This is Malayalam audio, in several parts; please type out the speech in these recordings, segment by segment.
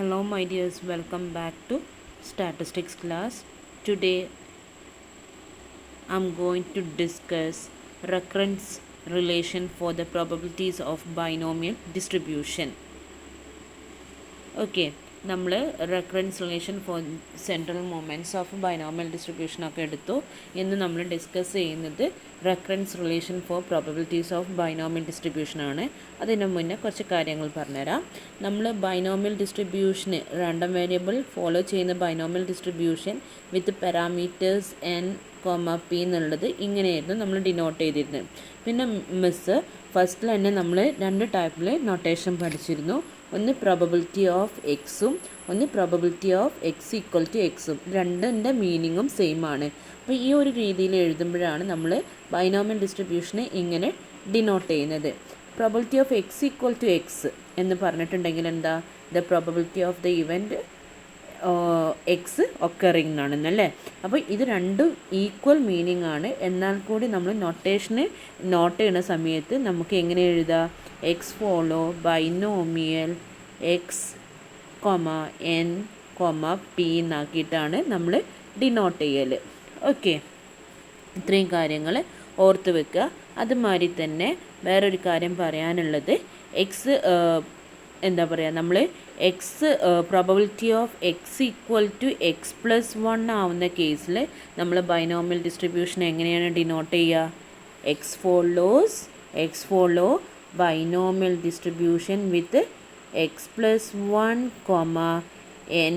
Hello my dears, welcome back to statistics class. Today I'm going to discuss recurrence relation for the probabilities of binomial distribution. Okay, നമ്മൾ recurrence relation for central moments of binomial ഡിസ്ട്രിബ്യൂഷനൊക്കെ എടുത്തു. ഇന്ന് നമ്മൾ ഡിസ്കസ് ചെയ്യുന്നത് recurrence relation for probabilities of binomial ഡിസ്ട്രിബ്യൂഷനാണ്. അതിന് മുന്നേ കുറച്ച് കാര്യങ്ങൾ പറഞ്ഞുതരാം. നമ്മൾ ബൈനോമിയൽ ഡിസ്ട്രിബ്യൂഷന് റാൻഡം വേരിയബിൾ ഫോളോ ചെയ്യുന്ന binomial distribution with parameters n p എന്നുള്ളത് ഇങ്ങനെയായിരുന്നു നമ്മൾ ഡിനോട്ട് ചെയ്തിരുന്നത്. പിന്നെ മിസ് ഫസ്റ്റിൽ തന്നെ നമ്മൾ രണ്ട് ടൈപ്പിൽ നൊട്ടേഷൻ പഠിച്ചിരുന്നു. ഒന്ന് പ്രോബബിലിറ്റി ഓഫ് എക്സും ഒന്ന് probability of x equal to എക്സും. രണ്ടിൻ്റെ മീനിങ്ങും സെയിം ആണ്. അപ്പോൾ ഈ ഒരു രീതിയിൽ എഴുതുമ്പോഴാണ് നമ്മൾ ബൈനോമിയൽ ഡിസ്ട്രിബ്യൂഷനെ ഇങ്ങനെ ഡിനോട്ട് ചെയ്യുന്നത്. Probability of x equal to x എന്ന് പറഞ്ഞിട്ടുണ്ടെങ്കിൽ എന്താ, the probability of the event x occurring ആണെന്നല്ലേ. അപ്പോൾ ഇത് രണ്ടും ഈക്വൽ മീനിങ് ആണ്. എന്നാൽ കൂടി നമ്മൾ നൊട്ടേഷന് നോട്ട് ചെയ്യുന്ന സമയത്ത് നമുക്ക് എങ്ങനെ എഴുതാം, x follow binomial x n p എന്നാക്കിയിട്ടാണ് നമ്മൾ ഡിനോട്ട് ചെയ്യൽ. ഓക്കെ, ഇത്രയും കാര്യങ്ങൾ ഓർത്ത് വെക്കുക. അതുമാതിരി തന്നെ വേറൊരു കാര്യം പറയാനുള്ളത്, എക്സ് എന്താ പറയുക, നമ്മൾ x probability of x equal to x plus 1 ആവുന്ന കേസിൽ നമ്മൾ ബൈനോമിയൽ ഡിസ്ട്രിബ്യൂഷൻ എങ്ങനെയാണ് ഡിനോട്ട് ചെയ്യുക, x follow binomial distribution with x plus 1 n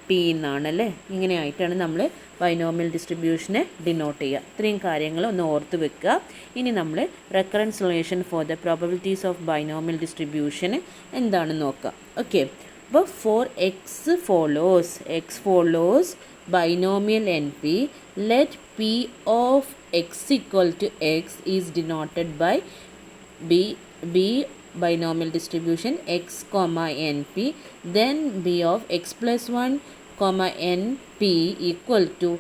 p എന്നാണല്ലേ. ഇങ്ങനെയായിട്ടാണ് നമ്മൾ ബൈനോമിയൽ ഡിസ്ട്രിബ്യൂഷനെ ഡിനോട്ട് ചെയ്യുക. ഇത്രയും കാര്യങ്ങൾ ഒന്ന് ഓർത്ത് വെക്കുക. ഇനി നമ്മൾ recurrence relation for the probabilities of binomial ഡിസ്ട്രിബ്യൂഷന് എന്താണെന്ന് നോക്കാം. ഓക്കെ, അപ്പോൾ for x follows binomial n p, let p of x equal to x is denoted by b binomial distribution x np, then b of x plus 1 np equal to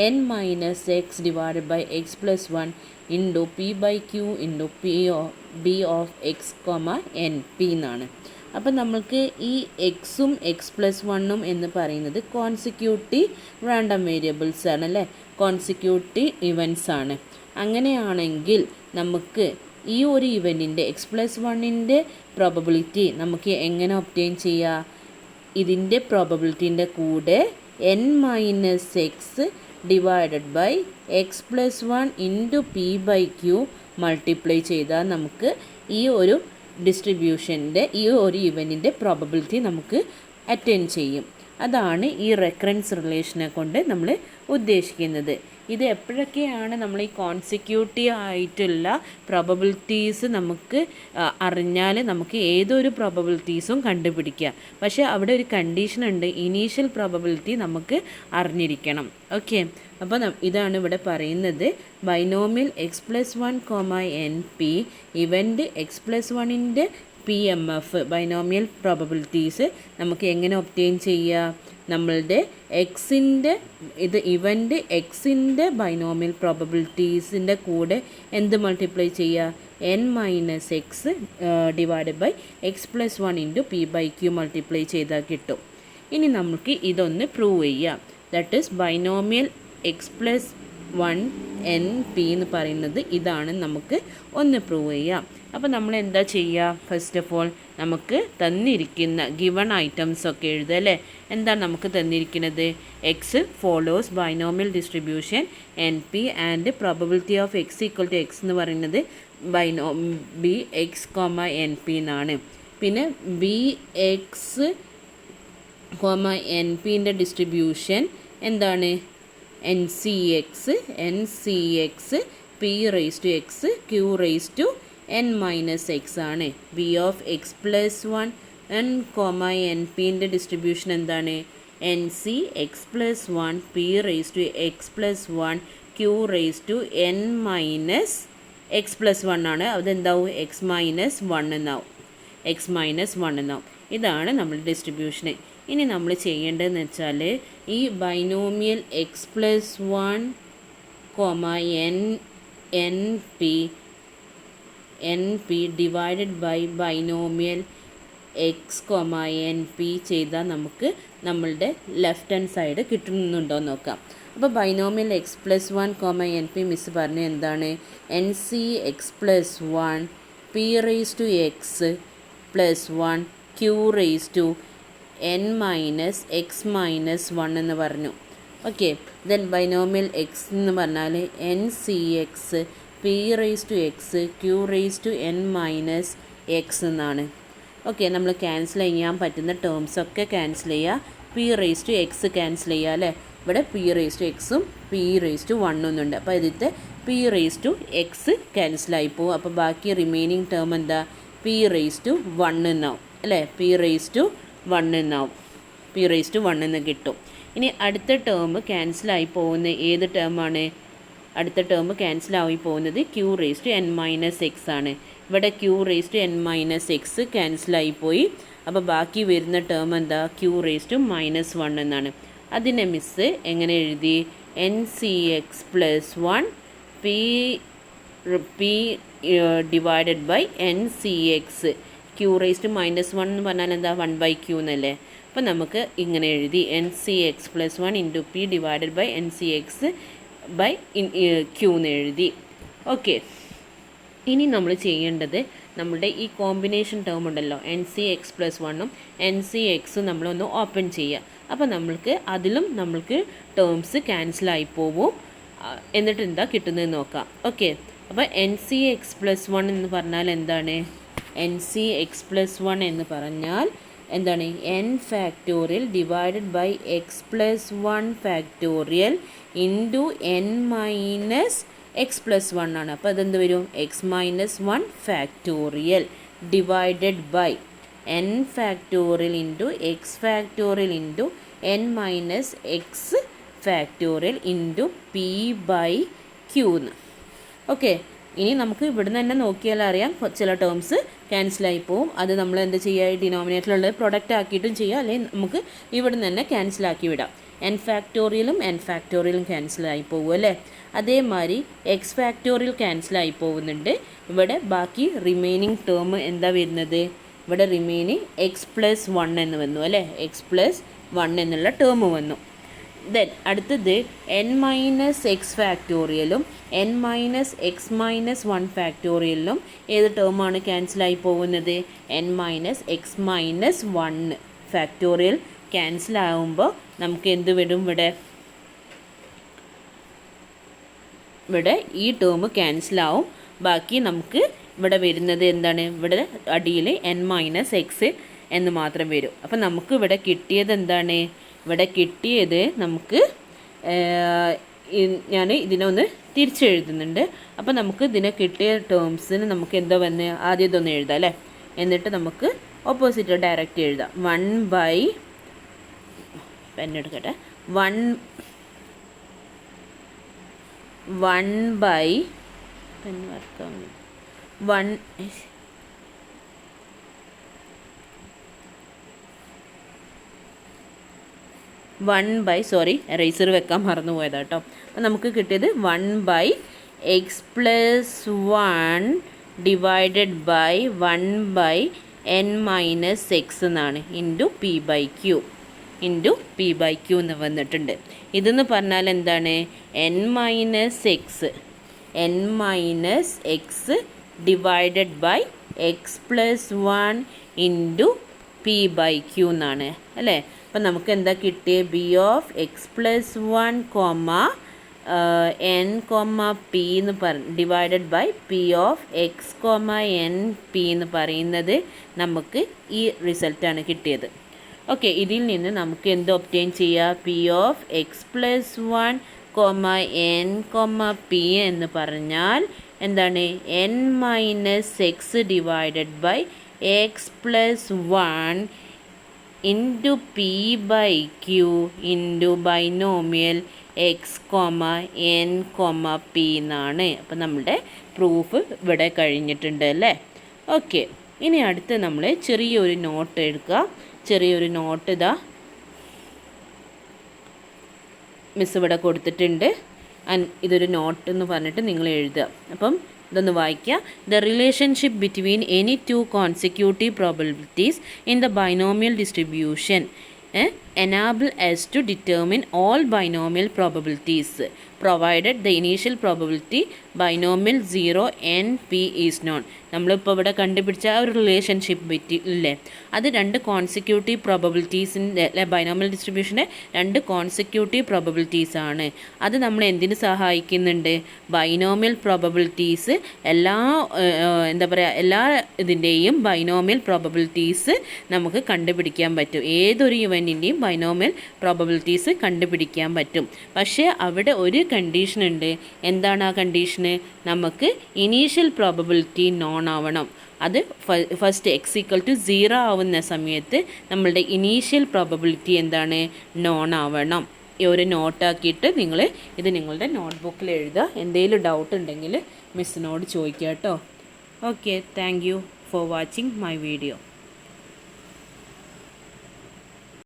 n minus x divided by x plus 1 into p by q into b of x np എന്നാണ്. അപ്പം നമ്മൾക്ക് ഈ എക്സും എക്സ് പ്ലസ് 1 എന്ന് പറയുന്നത് കോൺസിക്യൂട്ടീവ് റാൻഡം വേരിയബിൾസ് ആണ് അല്ലേ, കോൺസിക്യൂട്ടീവ് ഇവൻറ്റ്സ് ആണ്. അങ്ങനെയാണെങ്കിൽ നമുക്ക് ഈ ഒരു ഇവൻറ്റിൻ്റെ എക്സ് പ്ലസ് 1ൻ്റെ പ്രോബബിലിറ്റി നമുക്ക് എങ്ങനെ ഒബ്റ്റെയിൻ ചെയ്യുക, ഇതിൻ്റെ പ്രോബബിലിറ്റീൻ്റെ കൂടെ n minus x divided by x plus 1 into p by q multiply ചെയ്താൽ നമുക്ക് ഈ ഒരു ഡിസ്ട്രിബ്യൂഷൻ്റെ ഈ ഒരു ഇവൻറ്റിൻ്റെ പ്രോബബിലിറ്റി നമുക്ക് അറ്റൈൻ ചെയ്യും. അതാണ് ഈ റെക്കറൻസ് റിലേഷനെ കൊണ്ട് നമ്മൾ ഉദ്ദേശിക്കുന്നത്. ഇത് എപ്പോഴൊക്കെയാണ് നമ്മൾ ഈ കോൺസിക്യൂട്ടീവ് ആയിട്ടുള്ള പ്രോബബിലിറ്റീസ് നമുക്ക് അറിഞ്ഞാൽ നമുക്ക് ഏതൊരു പ്രോബബിലിറ്റീസും കണ്ടുപിടിക്കുക. പക്ഷേ അവിടെ ഒരു കണ്ടീഷൻ ഉണ്ട്, ഇനീഷ്യൽ പ്രോബബിലിറ്റി നമുക്ക് അറിഞ്ഞിരിക്കണം. ഓക്കെ, അപ്പോൾ ഇതാണ് ഇവിടെ പറയുന്നത്, binomial x plus 1 n p event x plus 1ൻ്റെ p m f binomial probabilities നമുക്ക് എങ്ങനെ ഒബ്റ്റെയിൻ ചെയ്യുക, നമ്മളുടെ എക്സിൻ്റെ ഇത് ഇവൻ്റ് എക്സിൻ്റെ ബൈനോമിയൽ പ്രോബബിലിറ്റീസിൻ്റെ കൂടെ എന്ത് മൾട്ടിപ്ലൈ ചെയ്യുക, n minus x divide by x plus 1 into p by q multiply ചെയ്താൽ കിട്ടും. ഇനി നമുക്ക് ഇതൊന്ന് പ്രൂവ് ചെയ്യാം. That is binomial x plus 1 n p എന്ന് പറയുന്നത് ഇതാണ്, നമുക്ക് ഒന്ന് പ്രൂവ് ചെയ്യാം. അപ്പോൾ നമ്മൾ എന്താ ചെയ്യുക, ഫസ്റ്റ് ഓഫ് ഓൾ നമുക്ക് തന്നിരിക്കുന്ന ഗിവൺ ഐറ്റംസ് ഒക്കെ എഴുതുക അല്ലേ. എന്താണ് നമുക്ക് തന്നിരിക്കുന്നത്, x follows binomial distribution n p and probability of x equal to x എന്ന് പറയുന്നത് ബി എക്സ് എൻ പി എന്നാണ്. പിന്നെ ബി എക്സ് എൻ പിൻ്റെ ഡിസ്ട്രിബ്യൂഷൻ എന്താണ്, n C x p raise to x q raise to n minus x ആണ്. B of x plus 1 n പിൻ്റെ ഡിസ്ട്രിബ്യൂഷൻ എന്താണ്, n C x plus 1 p raise to x plus 1 q raise to n minus x plus 1 ആണ്. അതെന്താവും, എക്സ് മൈനസ് 1 എന്നാവും. ഇതാണ് നമ്മുടെ ഡിസ്ട്രിബ്യൂഷന്. ഇനി നമ്മൾ ചെയ്യേണ്ടതെന്ന് വെച്ചാൽ ഈ binomial x plus 1 n P divided by binomial X comma n P ചെയ്താൽ നമുക്ക് നമ്മളുടെ ലെഫ്റ്റ് ഹാൻഡ് സൈഡ് കിട്ടുന്നുണ്ടോ എന്ന് നോക്കാം. അപ്പോൾ binomial x plus one comma n p മിസ് പറഞ്ഞ എന്താണ്, n C x plus one p raise to x plus one q raise to n minus x minus one എന്ന് പറഞ്ഞു. ഓക്കെ, ദെൻ ബൈനോമിയൽ എക്സ് എന്ന് പറഞ്ഞാൽ n C x p raise to x q raise to n minus x എന്നാണ്. ഓക്കെ, നമ്മൾ ക്യാൻസൽ ചെയ്യാൻ പറ്റുന്ന ടേംസൊക്കെ ക്യാൻസൽ ചെയ്യുക. P raise to x cancel ചെയ്യുക അല്ലേ. ഇവിടെ പി റേസ് ടു എക്സും പി റേസ് ടു വണ്ണൊന്നുണ്ട്. അപ്പോൾ ഇതിലത്തെ പി റേസ് ടു എക്സ് ക്യാൻസലായി പോകും. അപ്പോൾ ബാക്കി റിമൈനിങ് ടേം എന്താ, പി റേസ് ടു വൺ എന്നാവും അല്ലേ. പി റേസ് ടു വൺ എന്നാവും, പി റേസ് ടു വൺ എന്ന് കിട്ടും. ഇനി അടുത്ത ടേം ക്യാൻസലായി പോകുന്ന ഏത് ടേമാണ്, അടുത്ത ടേം ക്യാൻസലായി പോകുന്നത് q raise to n minus x ആണ്. ഇവിടെ q raise to n minus x ക്യാൻസലായി പോയി. അപ്പോൾ ബാക്കി വരുന്ന ടേം എന്താ, q raise to minus one എന്നാണ്. അതിനെ മിസ്സ് എങ്ങനെ എഴുതി, n C x plus one p divided by n C x q raise to minus one എന്ന് പറഞ്ഞാൽ എന്താ, വൺ ബൈ ക്യൂ എന്നല്ലേ. അപ്പോൾ നമുക്ക് ഇങ്ങനെ എഴുതി n C x plus one into p divided by n C x by q എന്ന് എഴുതി. ഓക്കെ, ഇനി നമ്മൾ ചെയ്യേണ്ടത് നമ്മുടെ ഈ കോമ്പിനേഷൻ ടേം ഉണ്ടല്ലോ, എൻ സി എക്സ് പ്ലസ് വണ്ണും എൻ സി എക്സും നമ്മളൊന്ന് ഓപ്പൺ ചെയ്യുക. അപ്പോൾ നമ്മൾക്ക് ടേംസ് ക്യാൻസലായി പോവും. എന്നിട്ട് എന്താ കിട്ടുന്നതെന്ന് നോക്കാം. ഓക്കെ, അപ്പോൾ n C x plus one എന്ന് പറഞ്ഞാൽ എന്താണ്, n C x plus one എന്ന് പറഞ്ഞാൽ എന്താണ്, n factorial divided by x plus one factorial into n minus x plus one ആണ്. അപ്പോൾ അതെന്ത് വരും, x minus one factorial divided by n factorial into x factorial into n minus x factorial into p by q എന്ന്. ഓക്കെ, ഇനി നമുക്ക് ഇവിടുന്ന് തന്നെ നോക്കിയാൽ അറിയാം ചില ടേംസ് ക്യാൻസലായി പോവും. അത് നമ്മൾ എന്ത് ചെയ്യുക, ഡിനോമിനേറ്ററിലുള്ളത് പ്രൊഡക്റ്റ് ആക്കിയിട്ടും ചെയ്യുക, അല്ലെങ്കിൽ നമുക്ക് ഇവിടുന്ന് തന്നെ ക്യാൻസലാക്കി വിടാം. എൻ ഫാക്ടോറിയലും ക്യാൻസലായി പോകും അല്ലേ. അതേമാതിരി എക്സ് ഫാക്ടോറിയൽ ക്യാൻസലായി പോകുന്നുണ്ട്. ഇവിടെ ബാക്കി റിമൈനിങ് ടേം എന്താ വരുന്നത്, ഇവിടെ റിമൈനിങ് എക്സ് പ്ലസ് വൺ എന്ന് വന്നു അല്ലേ, എക്സ് പ്ലസ് വൺ എന്നുള്ള ടേം വന്നു. ദെൻ അടുത്തത് എൻ മൈനസ് എക്സ് ഫാക്ടോറിയലും n minus x minus one ഫാക്ടോറിയലിലും ഏത് ടേമാണ് ക്യാൻസലായി പോകുന്നത്, n minus x minus one factorial ക്യാൻസലാകുമ്പോൾ നമുക്ക് എന്ത് വരും, ഇവിടെ ഈ ടേം ക്യാൻസലാവും. ബാക്കി നമുക്ക് ഇവിടെ വരുന്നത് എന്താണ്, ഇവിടെ അടിയിൽ എൻ മൈനസ് എക്സ് എന്ന് മാത്രം വരും. അപ്പം നമുക്ക് ഇവിടെ കിട്ടിയത് എന്താണ്, ഇവിടെ കിട്ടിയത് നമുക്ക് ഞാൻ ഇതിനൊന്ന് തിരിച്ചെഴുതുന്നുണ്ട്. അപ്പോൾ നമുക്ക് ഇതിനെ കിട്ടിയ ടേംസിന് നമുക്ക് എന്താ വന്ന് ആദ്യം ഇതൊന്ന് എഴുതാം അല്ലേ. എന്നിട്ട് നമുക്ക് ഓപ്പോസിറ്റ് ഡയറക്റ്റ് എഴുതാം. 1 പെണ്ണെടുക്കട്ടെ 1 സോറി എറേസർ വെക്കാൻ മറന്നു പോയതാ കേട്ടോ. അപ്പം നമുക്ക് കിട്ടിയത് 1/x+1 ഡിവൈഡഡ് ബൈ 1/n-x എന്നാണ് ഇൻറ്റു പി ബൈ ക്യൂ എന്ന് വന്നിട്ടുണ്ട്. ഇതെന്ന് പറഞ്ഞാൽ എന്താണ്, n-x divided by x+1 into p by q എന്നാണ് അല്ലേ. അപ്പം നമുക്ക് എന്താ കിട്ടിയത്, b(x+1, n, p) എന്ന് divided by p(x, n, p) എന്ന് പറയുന്നത് നമുക്ക് ഈ റിസൾട്ടാണ് കിട്ടിയത്. ഓക്കെ, ഇതിൽ നിന്ന് നമുക്ക് എന്ത് ഒബ്റ്റെയിൻ ചെയ്യുക, p(x+1, n, p) എന്ന് പറഞ്ഞാൽ എന്താണ്, n-x divided by x+1 into p by q into binomial x n, p എന്നാണ്. അപ്പം നമ്മുടെ പ്രൂഫ് ഇവിടെ കഴിഞ്ഞിട്ടുണ്ട് അല്ലേ. ഓക്കെ, ഇനി അടുത്ത് നമ്മൾ ചെറിയൊരു നോട്ട് എടുക്കുക. ചെറിയൊരു നോട്ട് ഇതാ മിസ് ഇവിടെ കൊടുത്തിട്ടുണ്ട്. ഇതൊരു നോട്ട് എന്ന് പറഞ്ഞിട്ട് നിങ്ങൾ എഴുതുക. അപ്പം ഇതൊന്ന് വായിക്കുക. The relationship between any two consecutive probabilities in the binomial distribution enable us to determine all binomial probabilities provided the initial probability binomial 0 NP is known. നമ്മളിപ്പോൾ ഇവിടെ കണ്ടുപിടിച്ച ആ ഒരു റിലേഷൻഷിപ്പ് ഇല്ലേ, അത് രണ്ട് കോൺസിക്യൂട്ടീവ് പ്രോബബിലിറ്റീസിൻ്റെ ബൈനോമിയൽ ഡിസ്ട്രിബ്യൂഷൻ്റെ രണ്ട് കോൺസിക്യൂട്ടീവ് പ്രോബബിലിറ്റീസ് ആണ്. അത് നമ്മൾ എന്തിന് സഹായിക്കുന്നുണ്ട്? ബൈനോമിയൽ പ്രോബബിലിറ്റീസ് എല്ലാ എല്ലാ ഇതിൻ്റെയും ബൈനോമിയൽ പ്രോബബിലിറ്റീസ് നമുക്ക് കണ്ടുപിടിക്കാൻ പറ്റും. ഏതൊരു ഇവൻറ്റിൻ്റെയും ബൈനോമിയൽ പ്രോബബിലിറ്റീസ് കണ്ടുപിടിക്കാൻ പറ്റും. പക്ഷേ അവിടെ ഒരു കണ്ടീഷൻ ഉണ്ട്. എന്താണ് ആ കണ്ടീഷന്? നമുക്ക് ഇനീഷ്യൽ പ്രോബബിലിറ്റി നോൺ ആവണം. അത് ഫസ്റ്റ് x=0 ആവുന്ന സമയത്ത് നമ്മളുടെ ഇനീഷ്യൽ പ്രോബബിലിറ്റി എന്താണ്? നോൺ ആവണം. ഈ ഒരു നോട്ടാക്കിയിട്ട് നിങ്ങൾ ഇത് നിങ്ങളുടെ നോട്ട്ബുക്കിൽ എഴുതുക. എന്തെങ്കിലും ഡൗട്ട് ഉണ്ടെങ്കിൽ മിസ്സിനോട് ചോദിക്കുക കേട്ടോ. Okay, thank you for watching my video.